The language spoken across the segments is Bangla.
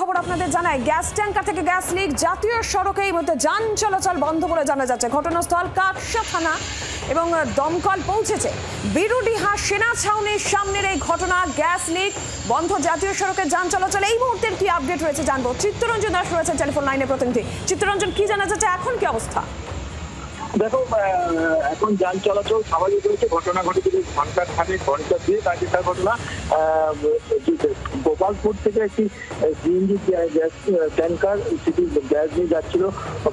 খবর আপনাদের জানাই, গ্যাস ট্যাঙ্কার থেকে গ্যাস লিক, জাতীয় সড়কে এই মধ্যে যান চলাচল বন্ধ বলে জানা যাচ্ছে। ঘটনাস্থল কাকসা থানা এবং দমকল পৌঁছেছে। বিরুডিহা সেনা ছাউনির সামনের এই ঘটনা, গ্যাস লিক, বন্ধ জাতীয় সড়কে যান চলাচল। এই মুহূর্তের কি আপডেট রয়েছে জানবো। চিত্তরঞ্জন দাস রয়েছে টেলিফোন লাইনে প্রতিনিধি। চিত্তরঞ্জন, কি জানা যাচ্ছে, এখন কি অবস্থা? দেখো, এখন যান চলাচল স্বাভাবিক রয়েছে। ঘটনা ঘটেছিল ঘন্টা 2 আগেকার ঘটনা। গোপালপুর থেকে একটি সিএনজি গ্যাস ট্যাঙ্কার সেটি গ্যাস নিয়ে যাচ্ছিল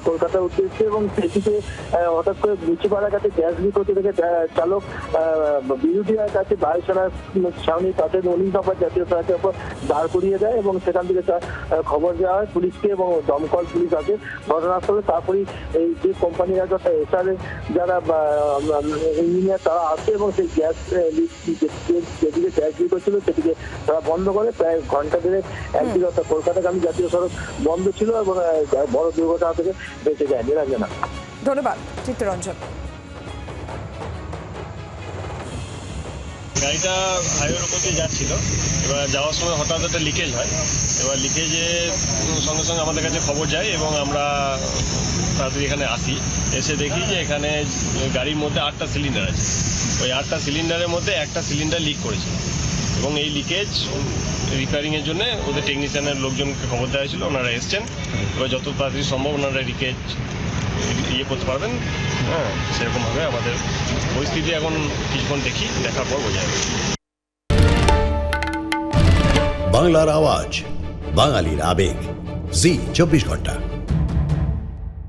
কলকাতার উদ্দেশ্যে, এবং সেটিতে হঠাৎ করে নিচুপাড়ার কাছে গ্যাস লিক হতে দেখে চালক বিরুডিয়ার কাছে বায়ুসেনা ছাউনির কাছে 19 নম্বর জাতীয় সড়কের উপর দাঁড় করিয়ে দেয়, এবং সেখান থেকে তার খবর দেওয়া হয় পুলিশকে, এবং দমকল পুলিশ আসে ঘটনাস্থলে। তারপরেই এই যে কোম্পানির এসআরে যারা ইঞ্জিনিয়ার তারা আসে, এবং সেই গ্যাস যেদিকে গ্যাস লিক হচ্ছিল সেটিকে তারা বন্ধ করে। প্রায় ঘন্টা দেড়েক একদিকে অর্থাৎ কলকাতাগামী জাতীয় সড়ক বন্ধ ছিল, এবং বড় দুর্ঘটনা থেকে বেঁচে যায়। নিরঞ্জনা, ধন্যবাদ চিত্তরঞ্জন। গাড়িটা হাইওয়ের উপর দিয়ে যাচ্ছিল, এবার যাওয়ার সময় হঠাৎ একটা লিকেজ হয়। এবার লিকেজে সঙ্গে সঙ্গে আমাদের কাছে খবর যায়, এবং আমরা তাড়াতাড়ি এখানে আসি। এসে দেখি যে এখানে গাড়ির মধ্যে 8টা সিলিন্ডার আছে। ওই 8টা সিলিন্ডারের মধ্যে একটা সিলিন্ডার লিক করেছে, এবং এই লিকেজ রিপেয়ারিংয়ের জন্য ওদের টেকনিশিয়ানের লোকজনকে খবর দেওয়া হয়েছিল। ওনারা এসছেন, এবার যত তাড়াতাড়ি সম্ভব ওনারা লিকেজ করতে পারবেন। হ্যাঁ, সেরকমভাবে আমাদের পরিস্থিতি এখন কিছুক্ষণ দেখি, দেখার পর বোঝা যাবে। বাংলার আওয়াজ, বাঙালির আবেগ, জি 24 ঘন্টা।